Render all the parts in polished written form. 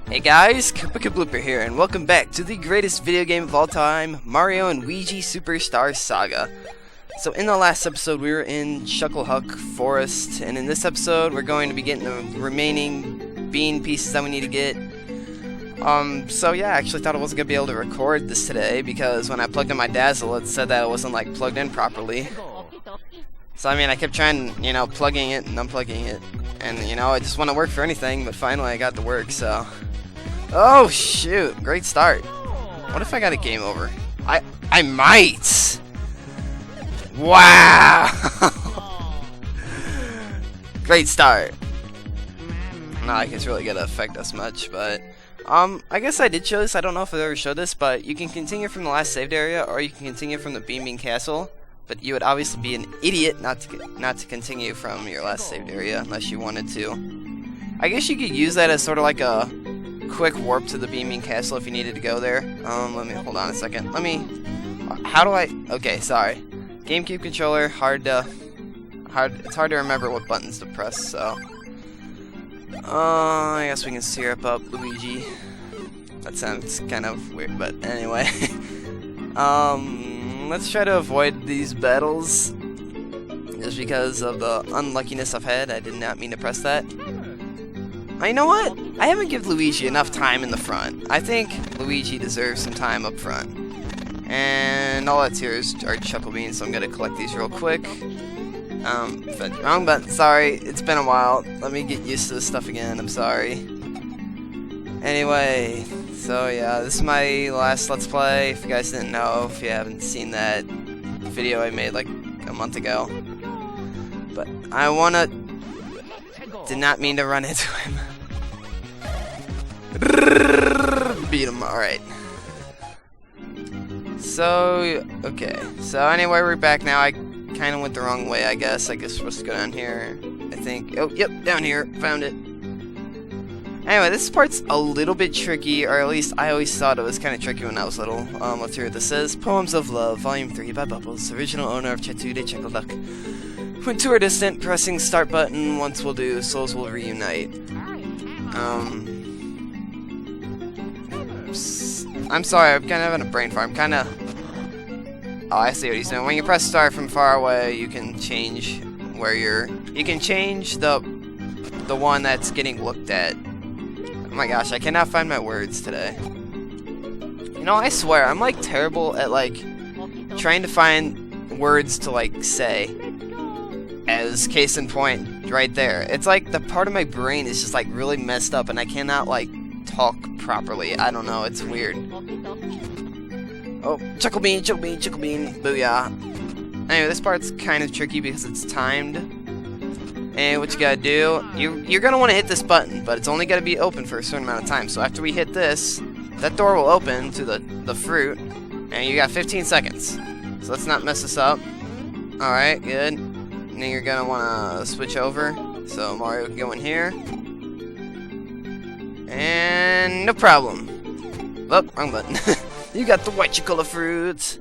Hey guys, Blooper here, and welcome back to the greatest video game of all time, Mario and Luigi Superstar Saga. So in the last episode we were in So-Duhhh Forest, and in this episode we're going to be getting the remaining bean pieces that we need to get. So yeah, I actually thought I wasn't going to be able to record this today, because when I plugged in my Dazzle it said that it wasn't like plugged in properly. So I mean, I kept trying, plugging it and unplugging it, and it just wouldn't work for anything, but finally I got to work, so... Oh shoot, great start. What if I got a game over? I might! Wow! Great start. Not like it's really gonna affect us much, but I guess I did show this. I don't know if I ever showed this, but you can continue from the last saved area, or you can continue from the Beaming Castle. But you would obviously be an idiot not to continue from your last saved area unless you wanted to. I guess you could use that as sort of like a quick warp to the Beaming Castle if you needed to go there. Let me hold on a second. How do I? Okay, sorry. GameCube controller, it's hard to remember what buttons to press. So, I guess we can syrup up Luigi. That sounds kind of weird, but anyway. Let's try to avoid these battles. Just because of the unluckiness I've had, I did not mean to press that. You know what? I haven't given Luigi enough time in the front. I think Luigi deserves some time up front. And all that's here is our Chuckle Beans, so I'm gonna collect these real quick. Wrong button, sorry, it's been a while. Let me get used to this stuff again, I'm sorry. Anyway, so yeah, this is my last Let's Play. If you guys didn't know, if you haven't seen that video I made like a month ago. But I did not mean to run into him. Beat him, alright. So, okay. So anyway, we're back now. I kind of went the wrong way, I guess. I guess we're supposed to go down here, I think. Oh, yep, down here. Found it. Anyway, this part's a little bit tricky, or at least I always thought it was kind of tricky when I was little. Let's hear what this says. Poems of Love, Volume 3 by Bubbles, original owner of Chateau de Chuckle-Duck. When two are distant, pressing start button once will do, souls will reunite. I'm sorry, I'm kind of having a brain fart. Oh, I see what he's doing. When you press start from far away, you can change where you can change the one that's getting looked at. Oh my gosh, I cannot find my words today. I swear, I'm like terrible at like trying to find words to like say. As case in point, right there. It's like the part of my brain is just like really messed up and I cannot like talk properly. I don't know, it's weird. Oh, Chuckle Bean, booyah. Anyway, this part's kind of tricky because it's timed. And what you gotta do, you're gonna want to hit this button, but it's only gotta be open for a certain amount of time. So after we hit this, that door will open to the fruit, and you got 15 seconds. So let's not mess this up. Alright, good. And then you're gonna wanna switch over. So Mario can go in here. And no problem. Oh, wrong button. You got the white chocolate fruits.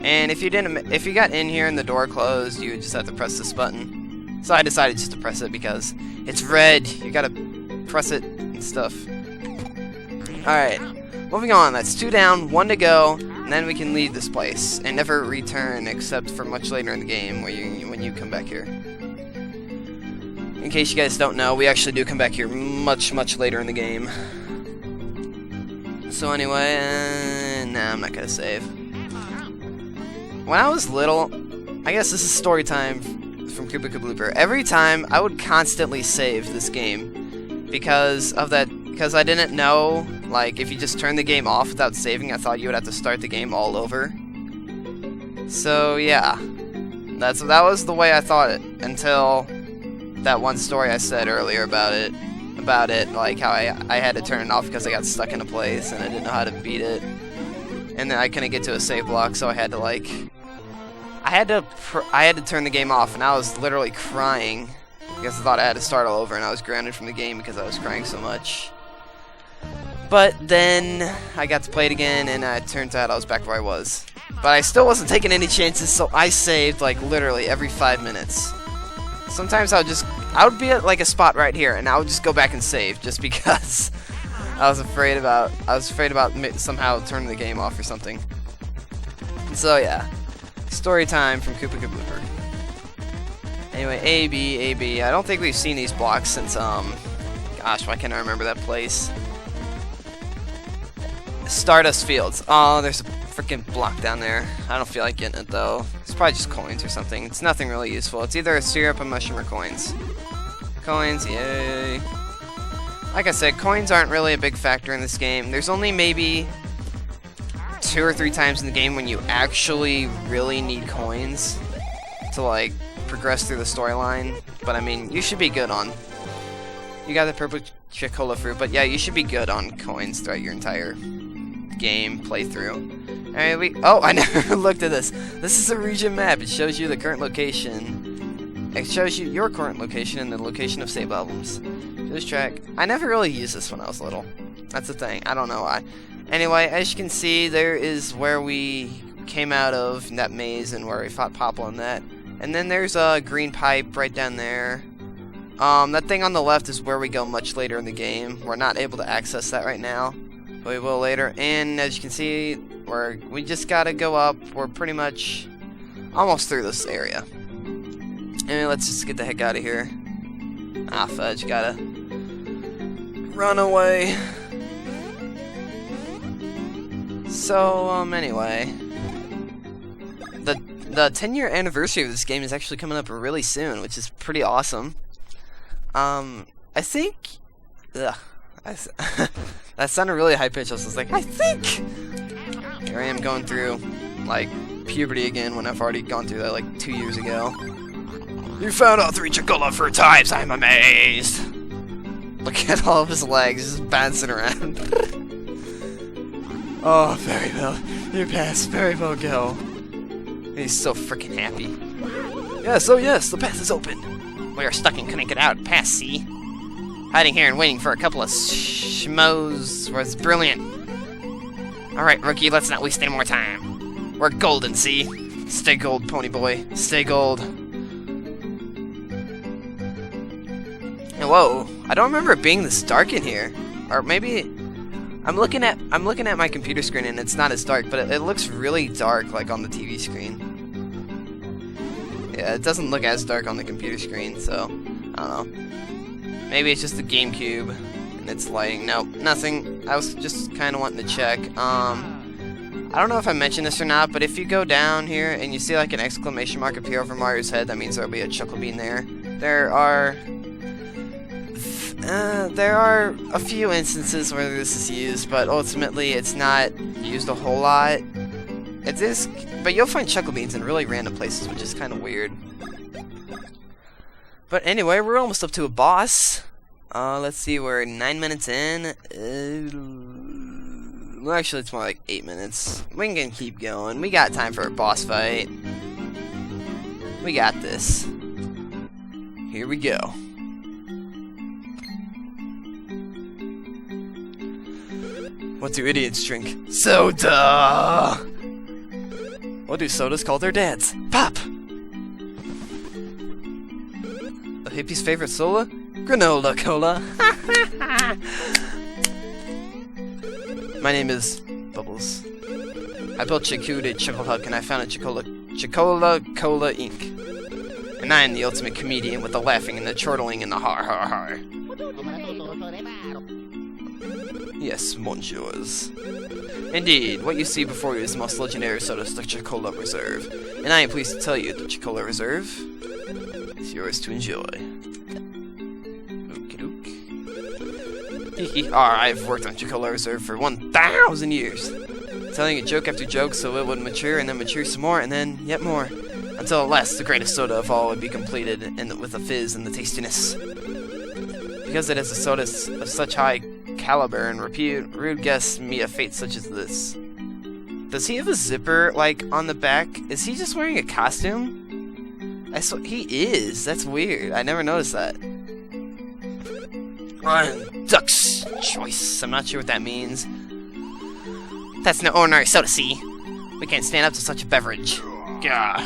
And if you got in here and the door closed, you would just have to press this button. So I decided just to press it because it's red. You gotta press it and stuff. Alright, moving on. That's 2 down, 1 to go, and then we can leave this place and never return except for much later in the game when you come back here. In case you guys don't know, we actually do come back here much later in the game. So anyway, nah, I'm not gonna save. When I was little, I guess this is story time from Blooper. Every time I would constantly save this game because I didn't know, like, if you just turn the game off without saving, I thought you would have to start the game all over. So yeah, that was the way I thought it until that one story I said earlier about it, like how I had to turn it off because I got stuck in a place and I didn't know how to beat it, and then I couldn't get to a save block, so I had to turn the game off, and I was literally crying because I thought I had to start all over, and I was grounded from the game because I was crying so much. But then I got to play it again, and it turns out I was back where I was. But I still wasn't taking any chances, so I saved like literally every 5 minutes. Sometimes I would be at like a spot right here, and I would just go back and save, just because I was afraid about somehow turning the game off or something. So yeah, story time from Koopa Blooper. Anyway, A, B. I don't think we've seen these blocks since, gosh, why can't I remember that place? Stardust Fields. Oh, there's a freaking block down there. I don't feel like getting it, though. It's probably just coins or something. It's nothing really useful. It's either a syrup, a mushroom, or coins. Coins, yay. Like I said, coins aren't really a big factor in this game. There's only maybe 2 or 3 times in the game when you actually really need coins to, like, progress through the storyline, but I mean, you should be good on. You got the purple Chicola fruit, but yeah, you should be good on coins throughout your entire game playthrough. Alright, oh, I never looked at this. This is a region map. It shows you the current location. It shows you your current location and the location of save albums. This track. I never really used this when I was little. That's the thing. I don't know why. Anyway, as you can see, there is where we came out of that maze and where we fought Popple and that. And then there's a green pipe right down there. That thing on the left is where we go much later in the game. We're not able to access that right now, but we will later. And as you can see, we just gotta go up. We're pretty much almost through this area. Anyway, let's just get the heck out of here. Ah, fudge, gotta run away. So, anyway. The 10-year anniversary of this game is actually coming up really soon, which is pretty awesome. I think... Ugh. That sounded really high-pitched. I was like, I think... Here I am going through, like, puberty again when I've already gone through that, like, 2 years ago. You found all 3 Chicola fruit types! I'm amazed! Look at all of his legs just bouncing around. Oh, very well. You passed. Very well, go. He's so freaking happy. Yes, oh yes, the path is open. We are stuck and couldn't get out. Pass, see? Hiding here and waiting for a couple of schmoes was brilliant. Alright, rookie, let's not waste any more time. We're golden, see? Stay gold, pony boy. Stay gold. And whoa, I don't remember it being this dark in here. Or maybe... I'm looking at my computer screen and it's not as dark, but it looks really dark, like on the TV screen. Yeah, it doesn't look as dark on the computer screen, so I don't know. Maybe it's just the GameCube and it's lighting. Nope, nothing. I was just kind of wanting to check. I don't know if I mentioned this or not, but if you go down here and you see like an exclamation mark appear over Mario's head, that means there'll be a Chuckle Bean there. There are a few instances where this is used, but ultimately it's not used a whole lot. It is, but you'll find Chuckle Beans in really random places, which is kind of weird. But anyway, we're almost up to a boss. Let's see, we're 9 minutes in. Well, actually, it's more like 8 minutes. We can keep going. We got time for a boss fight. We got this. Here we go. What do idiots drink? Soda! What do sodas call their dads? Pop! A hippie's favorite soda? Granola cola! My name is Bubbles. I built Chicola Chuckle Hug and I founded Chicola Cola Inc. And I am the ultimate comedian with the laughing and the chortling and the har har har. Yes, monsieurs. Indeed, what you see before you is the most legendary soda, the Chicola Reserve. And I am pleased to tell you the Chicola Reserve is yours to enjoy. Okie I've worked on Chicola Reserve for 1,000 years. Telling a joke after joke so it would mature and then mature some more and then yet more. Until at last the greatest soda of all would be completed and with the fizz and the tastiness. Because it is a soda of such high caliber and repute, rude guests meet a fate such as this. Does he have a zipper, like, on the back? Is he just wearing a costume? He is. That's weird. I never noticed that. Duck's choice. I'm not sure what that means. That's no ordinary soda, see? We can't stand up to such a beverage. Gah.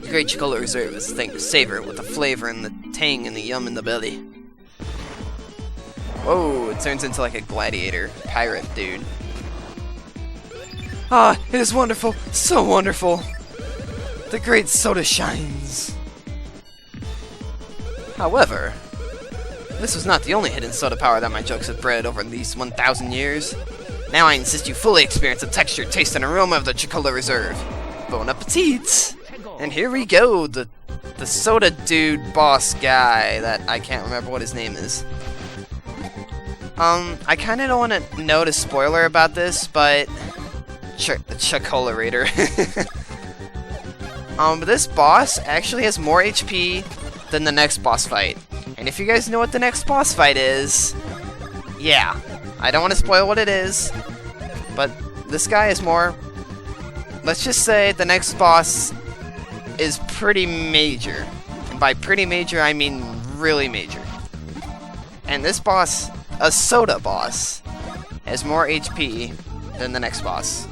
The Great Chicola Reserve is a thing to savor with the flavor and the tang and the yum in the belly. Whoa, it turns into like a gladiator pirate dude. Ah, it is wonderful, so wonderful. The great soda shines. However, this was not the only hidden soda power that my jokes have bred over these 1,000 years. Now I insist you fully experience the texture, taste, and aroma of the Chocola Reserve. Bon appetit! And here we go, the soda dude boss guy that I can't remember what his name is. I kinda don't want to note a spoiler about this, but Chocola Raider. But this boss actually has more HP than the next boss fight. And if you guys know what the next boss fight is, yeah, I don't want to spoil what it is, but this guy is more, let's just say the next boss is pretty major. And by pretty major, I mean really major. And this boss, a soda boss, has more HP than the next boss.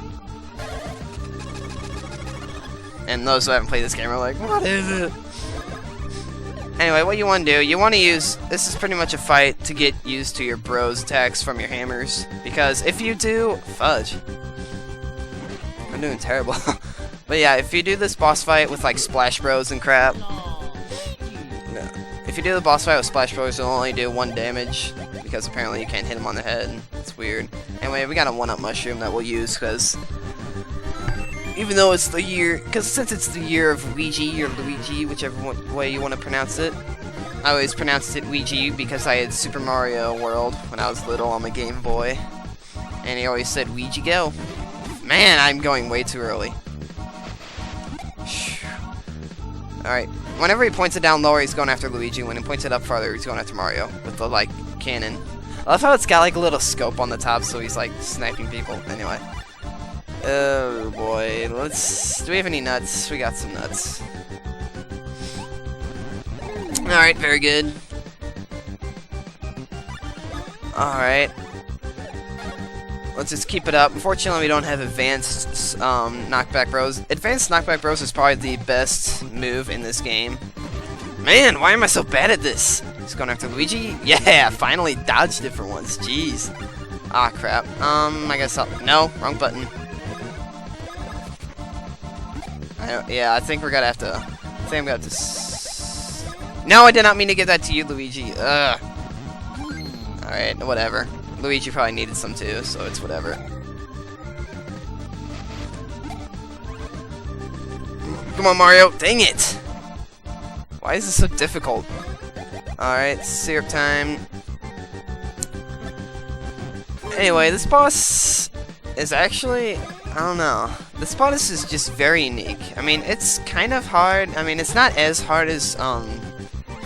And those who haven't played this game are like, what is it? Anyway, what you want to do, you want to use, this is pretty much a fight to get used to your bros attacks from your hammers. Because if you do, fudge. I'm doing terrible. But yeah, if you do this boss fight with like Splash Bros and crap, if you do the boss fight with Splash Bros, you'll only do 1 damage. Because apparently you can't hit him on the head. It's weird. Anyway, we got a 1-up mushroom that we'll use because even though it's the year, because since it's the year of Luigi or Luigi, whichever way you want to pronounce it, I always pronounced it Luigi because I had Super Mario World when I was little on my Game Boy, and he always said Luigi go. Man, I'm going way too early. Alright, whenever he points it down lower, he's going after Luigi. When he points it up farther, he's going after Mario with the like cannon. I love how it's got like a little scope on the top, so he's like sniping people. Anyway. Oh boy, do we have any nuts? We got some nuts. Alright, very good. Alright. Let's just keep it up. Unfortunately, we don't have advanced knockback bros. Advanced knockback bros is probably the best move in this game. Man, why am I so bad at this? Just going after Luigi? Yeah, finally dodged it for once. Jeez. Ah, crap. I guess no, wrong button. Yeah, I think we're gonna have to. I think I'm gonna have to. No, I did not mean to give that to you, Luigi. Ugh. Alright, whatever. Luigi probably needed some too, so it's whatever. Come on, Mario. Dang it! Why is this so difficult? Alright, syrup time. Anyway, this boss is actually, I don't know. This boss is just very unique. I mean, it's kind of hard. I mean, it's not as hard as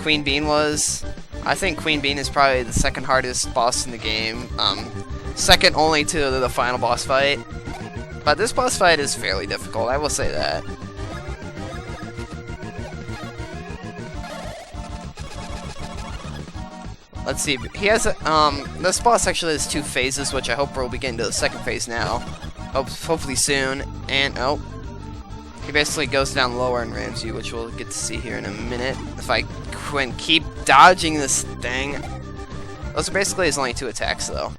Queen Bean was. I think Queen Bean is probably the second hardest boss in the game. Second only to the final boss fight. But this boss fight is fairly difficult, I will say that. Let's see, he has a, this boss actually has 2 phases, which I hope we'll be getting to the second phase now. Hopefully soon, and, oh. He basically goes down lower and rams you, which we'll get to see here in a minute. If I can keep dodging this thing. Those are basically his only 2 attacks, though.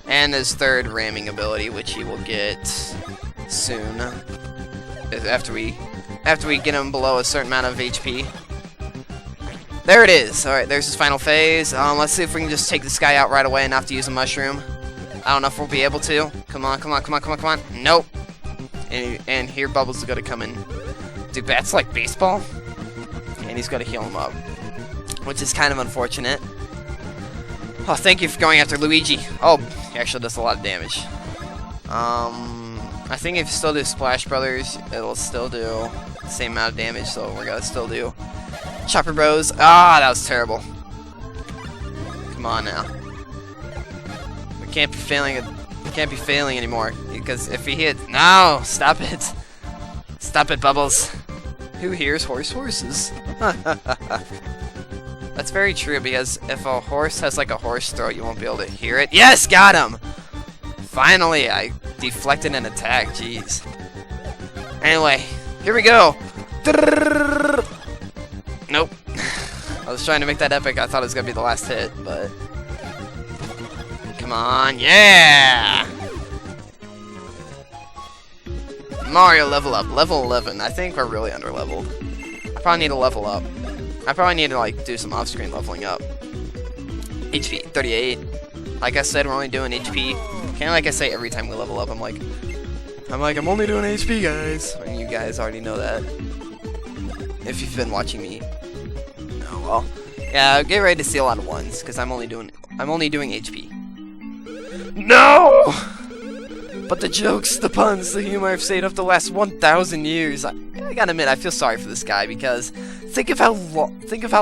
And his 3rd ramming ability, which he will get soon. After we get him below a certain amount of HP. There it is. Alright, there's his final phase. Let's see if we can just take this guy out right away and not have to use a mushroom. I don't know if we'll be able to. Come on, come on, come on, come on, come on. Nope. And here Bubbles is gonna come in. Do bats like baseball? And he's gonna heal him up. Which is kind of unfortunate. Oh, thank you for going after Luigi. Oh, he actually does a lot of damage. I think if you still do Splash Brothers, it'll still do the same amount of damage, so we're gonna still do Chopper Bros. Ah, that was terrible. Come on now. We can't be failing it. We can't be failing anymore, because if he hits... No! Stop it! Stop it, Bubbles! Who hears horses? That's very true, because if a horse has like a horse throat, you won't be able to hear it. Yes! Got him! Finally, I deflected an attack. Jeez. Anyway, here we go! Nope. I was trying to make that epic. I thought it was going to be the last hit, but... Come on, yeah! Mario, level up. Level 11. I think we're really under-leveled. I probably need to level up. I probably need to, like, do some off-screen leveling up. HP, 38. Like I said, we're only doing HP. Kind of like I say every time we level up, I'm like, I'm only doing HP, guys. And you guys already know that. If you've been watching me. Oh, well. Yeah, get ready to see a lot of ones, because I'm only doing HP. No! But the jokes, the puns, the humor I've stayed up the last 1,000 years. I gotta admit, I feel sorry for this guy, because think of how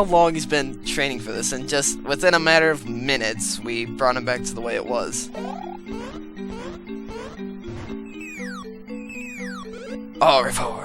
long he's been training for this, and just within a matter of minutes, we brought him back to the way it was. Au revoir.